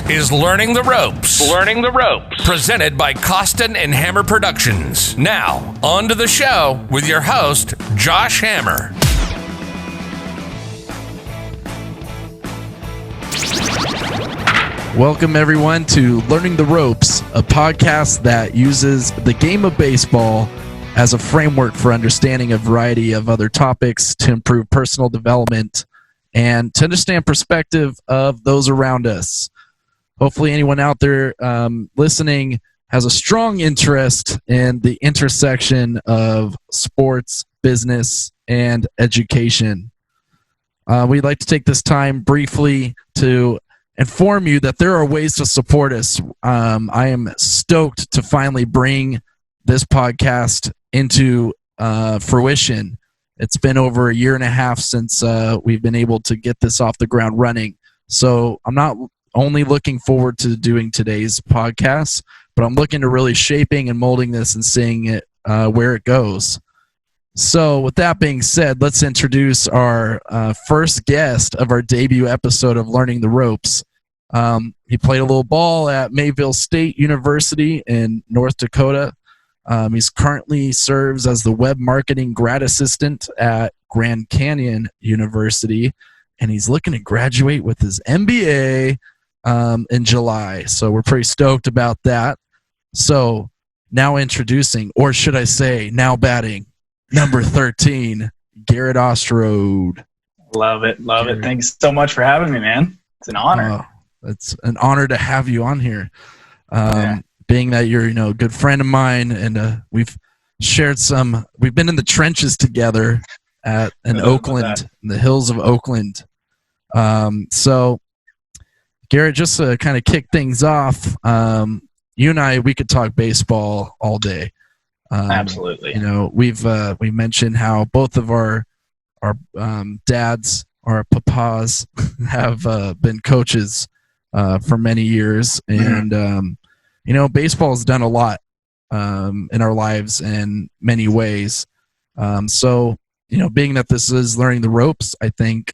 is Learning the Ropes. Learning the Ropes. Presented by Costin and Hammer Productions. Now, on to the show with your host, Josh Hammer. Welcome, everyone, to Learning the Ropes, a podcast that uses the game of baseball as a framework for understanding a variety of other topics to improve personal development and to understand perspective of those around us. Hopefully anyone out there listening has a strong interest in the intersection of sports, business, and education. We'd like to take this time briefly to inform you that there are ways to support us. I am stoked to finally bring this podcast into fruition. It's been over a year and a half since we've been able to get this off the ground running. So I'm not only looking forward to doing today's podcast, but I'm looking to really shaping and molding this and seeing it where it goes. So with that being said, let's introduce our first guest of our debut episode of Learning the Ropes. He played a little ball at Mayville State University in North Dakota. He's currently serves as the web marketing grad assistant at Grand Canyon University, and he's looking to graduate with his MBA in July. So we're pretty stoked about that. So now introducing, or should I say now batting, number 13, Garrett Osterode. Love it. Love it. Thanks so much for having me, man. It's an honor. It's an honor to have you on here. Being that you're, a good friend of mine, and we've been in the trenches together in Oakland, in the hills of Oakland. So Garrett, just to kind of kick things off, you and I, we could talk baseball all day. Absolutely. We mentioned how both of our dads, our papas, have been coaches for many years, and baseball has done a lot in our lives in many ways. So being that this is Learning the Ropes, I think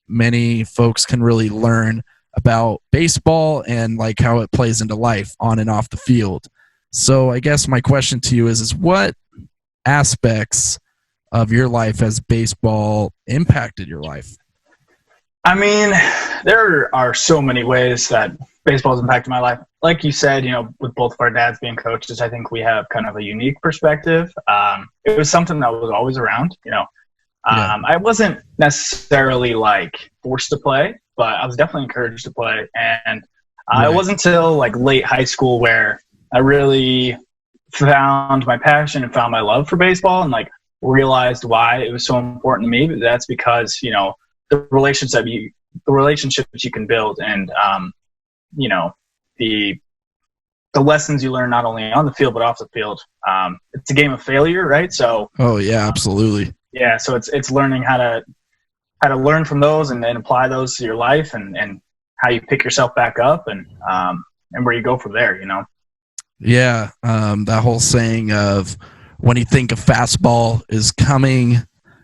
many folks can really learn about baseball and like how it plays into life on and off the field. So I guess my question to you is what aspects of your life has baseball impacted your life? I mean, there are so many ways that baseball has impacted my life. Like you said, with both of our dads being coaches, I think we have kind of a unique perspective. It was something that was always around, I wasn't necessarily forced to play, but I was definitely encouraged to play. And it wasn't until late high school where I really found my passion and found my love for baseball and realized why it was so important to me. But that's because, the relationships you can build and, the lessons you learn not only on the field but off the field. It's a game of failure, right? So. Oh yeah, absolutely. Yeah, so it's learning how to learn from those and then apply those to your life and how you pick yourself back up and where you go from there. Yeah, that whole saying of when you think a fastball is coming,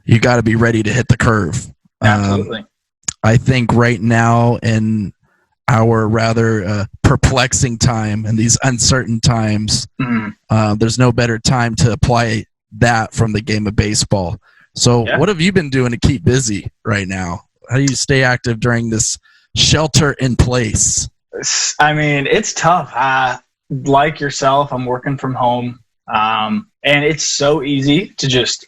you got to be ready to hit the curve. Absolutely. I think right now in our rather perplexing time and these uncertain times, there's no better time to apply that from the game of baseball. So what have you been doing to keep busy right now? How do you stay active during this shelter in place? I mean, it's tough. Like yourself, I'm working from home. And it's so easy to just,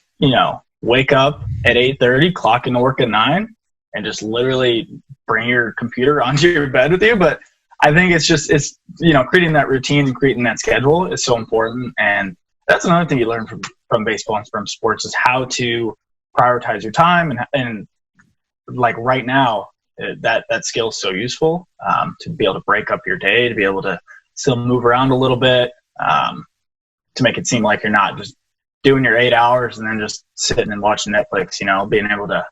wake up at 8:30, clock into work at 9, and just literally bring your computer onto your bed with you. But I think it's creating that routine and creating that schedule is so important. And that's another thing you learn from baseball and from sports is how to prioritize your time. And right now, that skill is so useful to be able to break up your day, to be able to still move around a little bit, to make it seem like you're not just doing your 8 hours and then just sitting and watching Netflix, being able to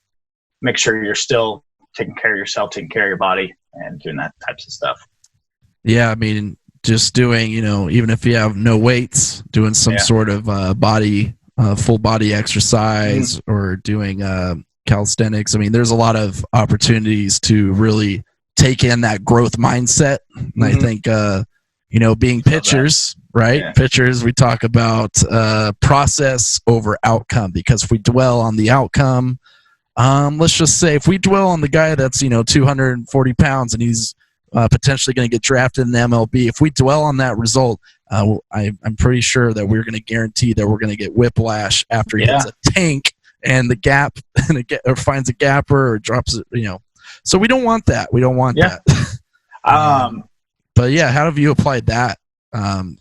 make sure you're still taking care of yourself, taking care of your body, and doing that types of stuff. Yeah, I mean, just doing, even if you have no weights, doing some sort of full body exercise or doing calisthenics. I mean, there's a lot of opportunities to really take in that growth mindset. And I think, being pitchers, right? Yeah. Pitchers, we talk about process over outcome, because if we dwell on the outcome, let's just say if we dwell on the guy that's, 240 pounds and he's potentially going to get drafted in the MLB, if we dwell on that result, I'm pretty sure that we're going to guarantee that we're going to get whiplash after he hits a tank and the gap or finds a gapper or drops it, So we don't want that. We don't want that. But yeah, how have you applied that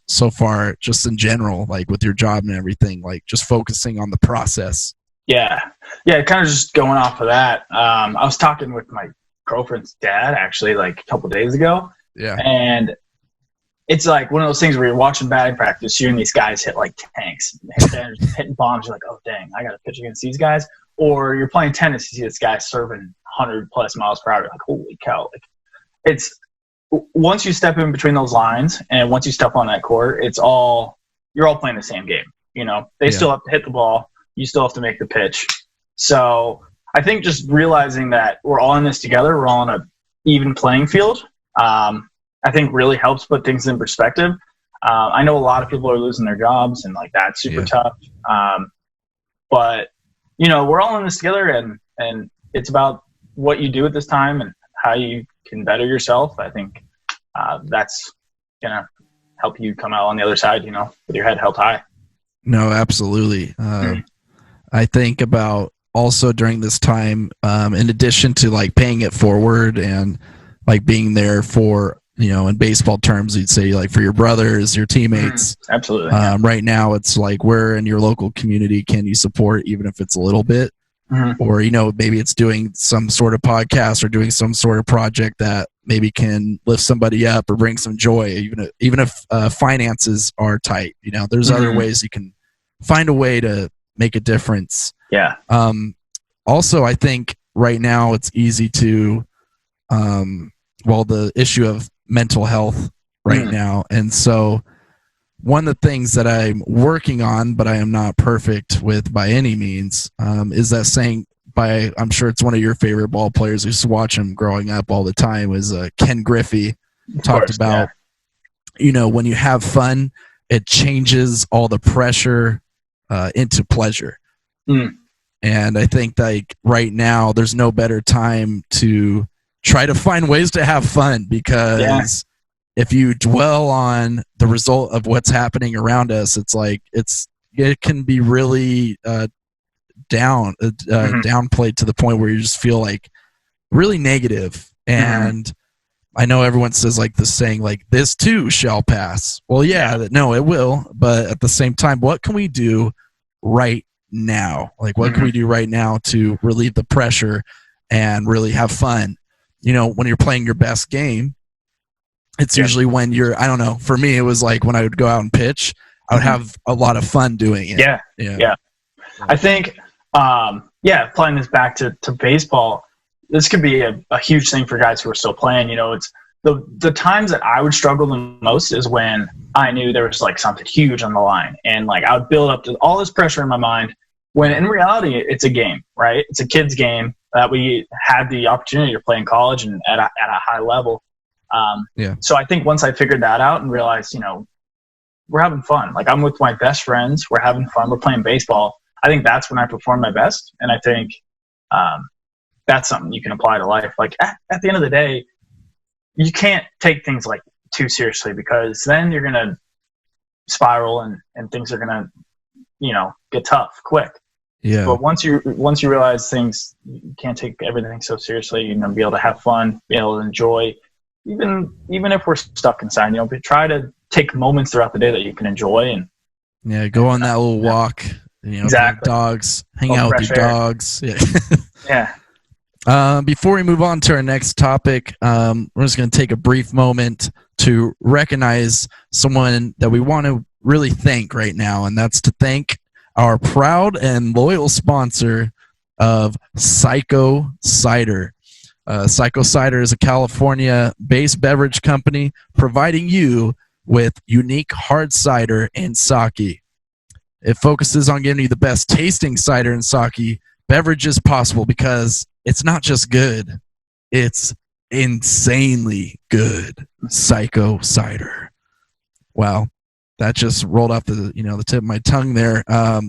so far, just in general, like with your job and everything, like just focusing on the process? Yeah, kind of just going off of that. I was talking with my girlfriend's dad actually like a couple days ago. Yeah. And it's like one of those things where you're watching batting practice, you're seeing these guys hit like tanks, hitting bombs. You're like, oh dang, I got to pitch against these guys. Or you're playing tennis, you see this guy serving 100+ miles per hour. You're like, holy cow! Like, it's once you step in between those lines and once you step on that court, you're all playing the same game. They still have to hit the ball. You still have to make the pitch. So I think just realizing that we're all in this together, we're all on an even playing field, I think really helps put things in perspective. I know a lot of people are losing their jobs and like that's super tough. But we're all in this together, and it's about what you do at this time and how you can better yourself. I think that's gonna help you come out on the other side, with your head held high. No, absolutely. I think about also during this time, in addition to like paying it forward and like being there for, in baseball terms, you'd say like for your brothers, your teammates. Absolutely. Right now it's like, where in your local community can you support, even if it's a little bit? Or, maybe it's doing some sort of podcast or doing some sort of project that maybe can lift somebody up or bring some joy, even if finances are tight. There's other ways you can find a way to make a difference. Yeah. Also, I think right now it's easy to, the issue of mental health right now. And so one of the things that I'm working on, but I am not perfect with by any means, is that saying by, I'm sure it's one of your favorite ball players. I used to watch him growing up all the time, was Ken Griffey. Talked about, when you have fun, it changes all the pressure into pleasure. And I think like right now there's no better time to try to find ways to have fun, because if you dwell on the result of what's happening around us, it's like it can be really downplayed to the point where you just feel like really negative. And I know everyone says like this saying like, this too shall pass. Well, no, it will. But at the same time, what can we do right now? Like, what can we do right now to relieve the pressure and really have fun? When you're playing your best game, it's usually when you're, I don't know, for me, it was like when I would go out and pitch, I would have a lot of fun doing it. Yeah. I think, applying this back to baseball, this could be a huge thing for guys who are still playing. It's the times that I would struggle the most is when I knew there was like something huge on the line, and like I would build up to all this pressure in my mind, when in reality it's a game, right? It's a kid's game that we had the opportunity to play in college and at a high level. So I think once I figured that out and realized, we're having fun. Like, I'm with my best friends, we're having fun, we're playing baseball. I think that's when I perform my best. And I think that's something you can apply to life. Like at the end of the day, you can't take things like too seriously, because then you're going to spiral and things are going to, get tough quick. Yeah. But once you realize things, you can't take everything so seriously. You're going to be able to have fun, be able to enjoy, even if we're stuck inside, but try to take moments throughout the day that you can enjoy. And go on that little walk, exactly. Dogs, hang out with your dogs. Before we move on to our next topic, we're just going to take a brief moment to recognize someone that we want to really thank right now, and that's to thank our proud and loyal sponsor of Psycho Cider. Psycho Cider is a California-based beverage company providing you with unique hard cider and sake. It focuses on giving you the best tasting cider and sake beverages possible, because it's not just good, it's insanely good psycho cider. Wow. That just rolled off the tip of my tongue there.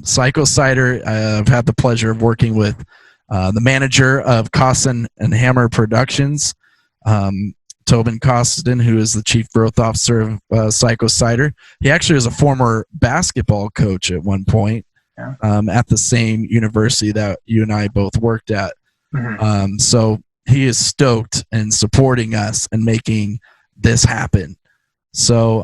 Psycho cider. I've had the pleasure of working with the manager of Costin and Hammer Productions, Tobin Costin, who is the chief growth officer of Psycho Cider. He actually was a former basketball coach at one point at the same university that you and I both worked at. Mm-hmm. So he is stoked and supporting us and making this happen. So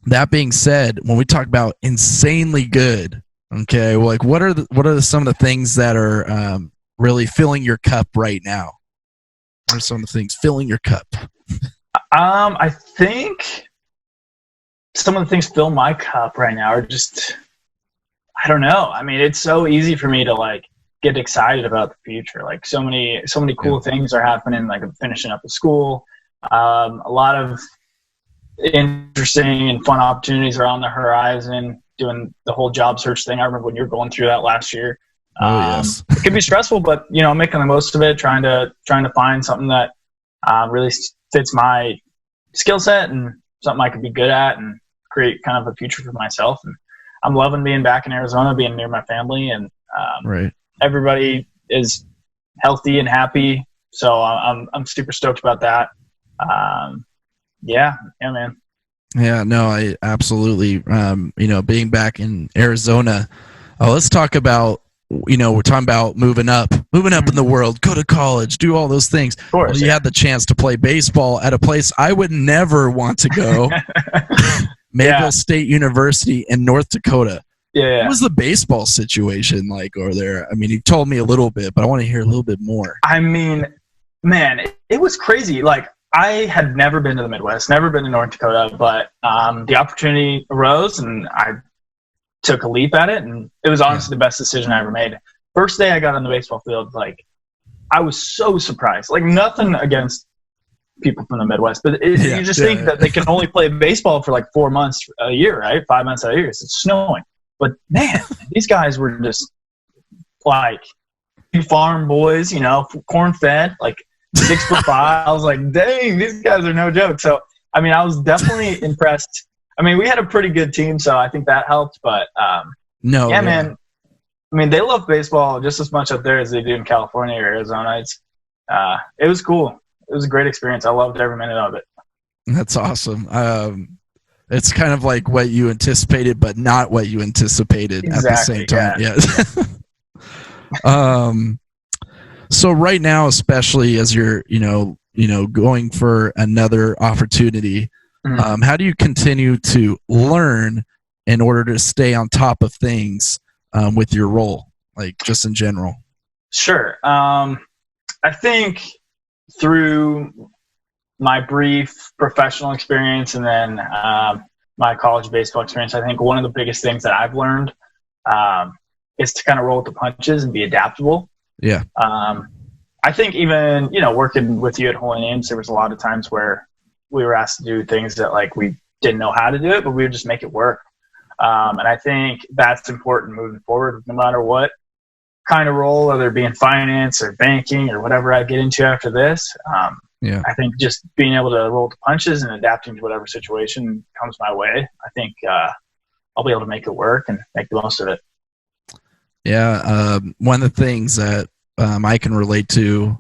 that being said, when we talk about insanely good, okay, well, like what are some of the things that are really filling your cup right now? What are some of the things filling your cup? I think some of the things fill my cup right now are just, I don't know. I mean, it's so easy for me to like get excited about the future. Like so many cool things are happening. Like I'm finishing up with school. A lot of interesting and fun opportunities are on the horizon. Doing the whole job search thing. I remember when you were going through that last year. Yes. It can be stressful, but making the most of it, trying to find something that really fits my skill set and something I could be good at and create kind of a future for myself. And I'm loving being back in Arizona, being near my family, and everybody is healthy and happy. So I'm super stoked about that. Yeah, man. Yeah, no, I absolutely. Being back in Arizona, let's talk about. We're talking about moving up in the world, go to college, do all those things. Of course, you had the chance to play baseball at a place I would never want to go, Mayville State University in North Dakota. Yeah. What was the baseball situation like over there? I mean, you told me a little bit, but I want to hear a little bit more. I mean, man, it was crazy. Like, I had never been to the Midwest, never been to North Dakota, but the opportunity arose, and I took a leap at it, and it was honestly the best decision I ever made. First day I got on the baseball field, like, I was so surprised. Like, nothing against people from the Midwest, but you just think that they can only play baseball for like 4 months a year, right? 5 months a year. It's snowing. But man, these guys were just like farm boys, corn fed, like 6'5". I was like, dang, these guys are no joke. So, I mean, I was definitely impressed. I mean, we had a pretty good team, so I think that helped. But man. I mean, they love baseball just as much up there as they do in California or Arizona. It was cool. It was a great experience. I loved every minute of it. That's awesome. It's kind of like what you anticipated, but not what you anticipated at the same time. Yeah. So right now, especially as you're, going for another opportunity, how do you continue to learn in order to stay on top of things with your role, like just in general? Sure. I think through my brief professional experience and then my college baseball experience, I think one of the biggest things that I've learned is to kind of roll with the punches and be adaptable. Yeah. I think even, working with you at Holy Names, there was a lot of times where we were asked to do things that like we didn't know how to do it, but we would just make it work. And I think that's important moving forward, no matter what kind of role, whether it be in finance or banking or whatever I get into after this. I think just being able to roll the punches and adapting to whatever situation comes my way, I think I'll be able to make it work and make the most of it. Yeah. One of the things that I can relate to,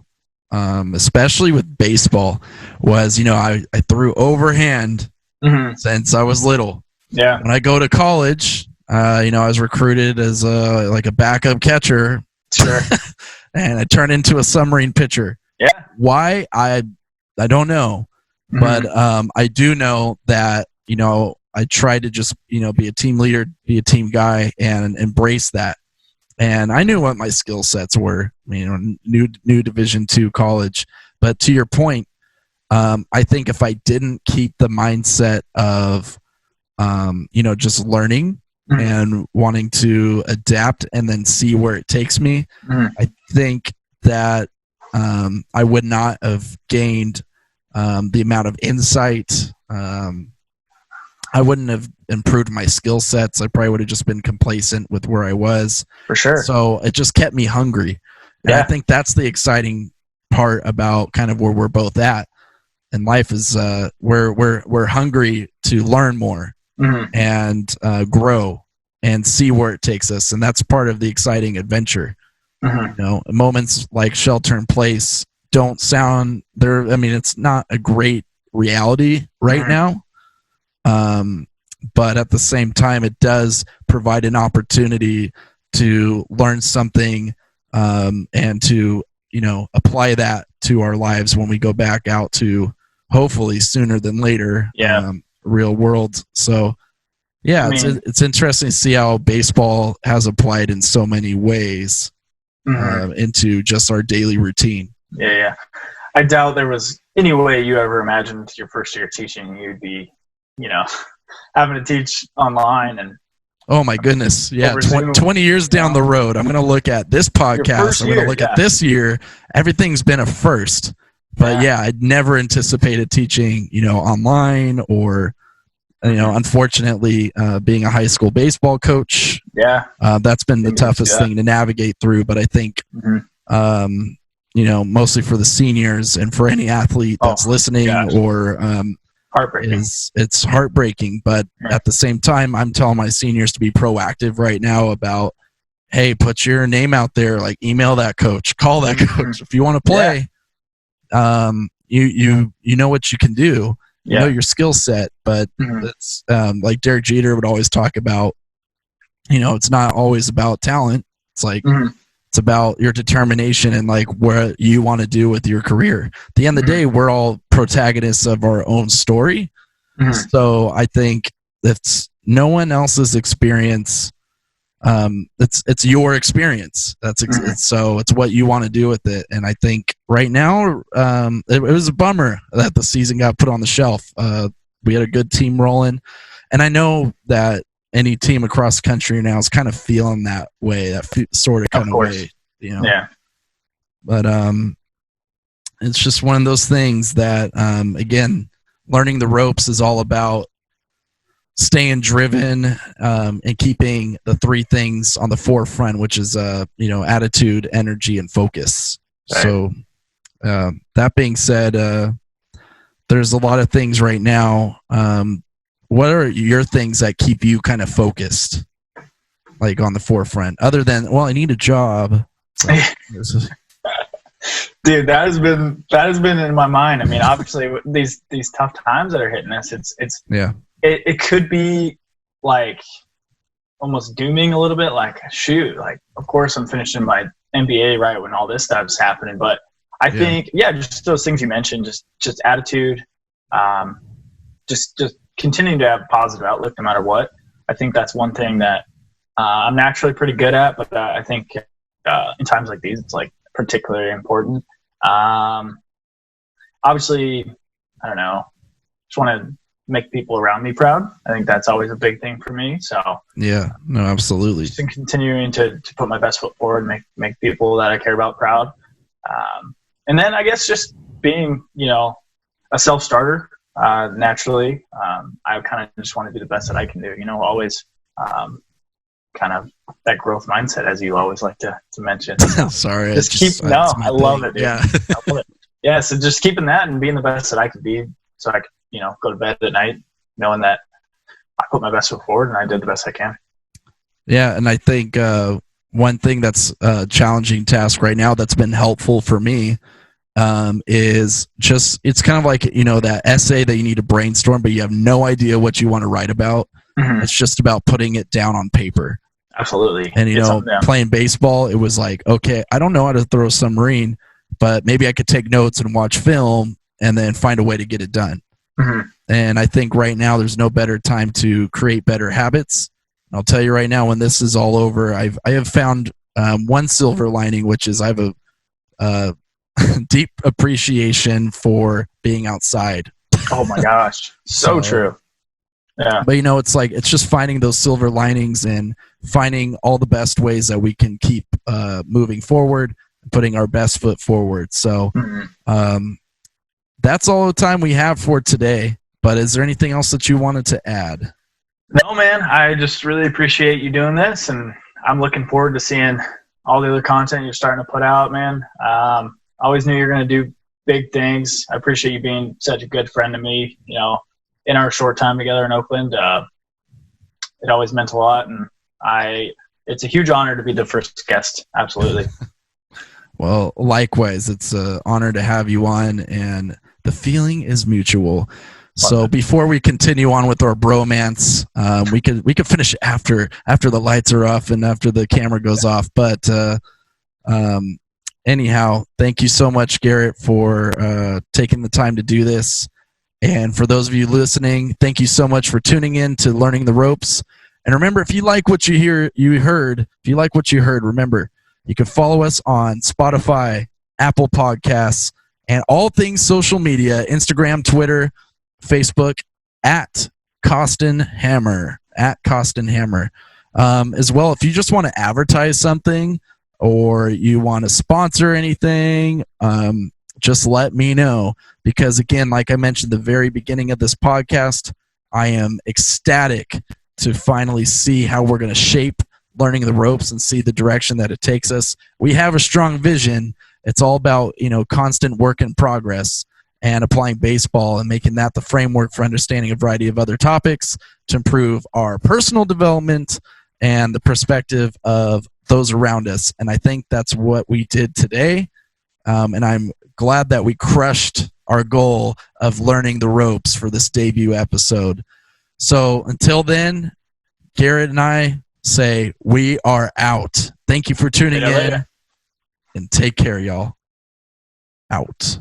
especially with baseball, was, I threw overhand since I was little. Yeah. When I go to college, I was recruited as a backup catcher. Sure. And I turned into a submarine pitcher. Yeah. Why? I don't know. But I do know that, I tried to just, be a team leader, be a team guy, and embrace that. And I knew what my skill sets were, new Division II college. But to your point, I think if I didn't keep the mindset of, just learning and wanting to adapt and then see where it takes me, I think that I would not have gained the amount of insight. I wouldn't have improved my skill sets. I probably would have just been complacent with where I was. For sure. So it just kept me hungry. And I think that's the exciting part about kind of where we're both at in life is we're hungry to learn more and grow and see where it takes us, and that's part of the exciting adventure. You know, moments like shelter in place don't sound there. I mean, it's not a great reality right now, but at the same time, it does provide an opportunity to learn something and to, you know, apply that to our lives when we go back out to, hopefully sooner than later, real world. So yeah, it's interesting to see how baseball has applied in so many ways into just our daily routine. Yeah. I doubt there was any way you ever imagined your first year teaching you'd be, you know, having to teach online and. Oh my goodness. Yeah. 20 years down the road, I'm going to look at this podcast. I'm going to look at this year. Everything's been a first, but yeah, I'd never anticipated teaching, you know, online or, you know, unfortunately, being a high school baseball coach. Yeah. That's been the toughest thing to navigate through. But I think, you know, mostly for the seniors and for any athlete that's listening or heartbreaking. It's heartbreaking. But at the same time, I'm telling my seniors to be proactive right now about, hey, put your name out there, like email that coach, call that coach. If you want to play, you know what you can do. You know your skill set, but it's like Derek Jeter would always talk about, you know, it's not always about talent. It's like it's about your determination and like what you want to do with your career. At the end of the day, we're all protagonists of our own story. So I think it's no one else's experience. It's your experience. So it's what you want to do with it. And I think right now, it was a bummer that the season got put on the shelf. We had a good team rolling, and I know that any team across the country now is kind of feeling that way, that sort of kind of way, you know? Yeah. But, it's just one of those things that, again, learning the ropes is all about staying driven and keeping the three things on the forefront, which is you know, attitude, energy, and focus. Right. So that being said, there's a lot of things right now. What are your things that keep you kind of focused, like on the forefront, other than, well, I need a job? Dude, that has been in my mind. I mean, obviously these tough times that are hitting us, it could be like almost dooming a little bit, like, shoot, like, of course I'm finishing my MBA right when all this stuff's happening. But I think, just those things you mentioned, just attitude, just continuing to have a positive outlook no matter what. I think that's one thing that I'm naturally pretty good at, but I think in times like these, it's like particularly important. Obviously, I don't know, just want to make people around me proud. I think that's always a big thing for me. So yeah, no, absolutely. Just continuing to put my best foot forward and make people that I care about proud. And then I guess just being, you know, a self-starter, naturally. I kind of just want to do the best that I can do, you know, always kind of that growth mindset, as you always like to mention. Sorry. I love it, dude. Yeah. I love it. Yeah. So just keeping that and being the best that I can be, so I could, you know, go to bed at night knowing that I put my best foot forward and I did the best I can. Yeah. And I think one thing that's a challenging task right now that's been helpful for me is just, it's kind of like, you know, that essay that you need to brainstorm, but you have no idea what you want to write about. It's just about putting it down on paper. Absolutely. And, you know, playing baseball, it was like, okay, I don't know how to throw a submarine, but maybe I could take notes and watch film and then find a way to get it done. And I think right now there's no better time to create better habits. I'll tell you right now, when this is all over, I have found one silver lining, which is I have a deep appreciation for being outside. Oh my gosh. So true. Yeah. But, you know, it's like, it's just finding those silver linings and finding all the best ways that we can keep moving forward, putting our best foot forward. So that's all the time we have for today. But is there anything else that you wanted to add? No, man. I just really appreciate you doing this, and I'm looking forward to seeing all the other content you're starting to put out, man. always knew you were going to do big things. I appreciate you being such a good friend to me, in our short time together in Oakland. It always meant a lot, and it's a huge honor to be the first guest. Absolutely. Well, likewise, it's an honor to have you on, and the feeling is mutual. So before we continue on with our bromance, we could finish after the lights are off and after the camera goes off. But anyhow, thank you so much, Garrett, for taking the time to do this. And for those of you listening, thank you so much for tuning in to Learning the Ropes. And remember, if you like what you heard, remember, you can follow us on Spotify, Apple Podcasts, and all things social media, Instagram, Twitter, Facebook, at Costin Hammer. As well, if you just want to advertise something or you want to sponsor anything, just let me know. Because again, like I mentioned at the very beginning of this podcast, I am ecstatic to finally see how we're going to shape Learning the Ropes and see the direction that it takes us. We have a strong vision. It's all about, constant work in progress and applying baseball and making that the framework for understanding a variety of other topics to improve our personal development and the perspective of those around us. And I think that's what we did today. And I'm glad that we crushed our goal of learning the ropes for this debut episode. So until then, Garrett and I say we are out. Thank you for tuning in, and take care, y'all. Out.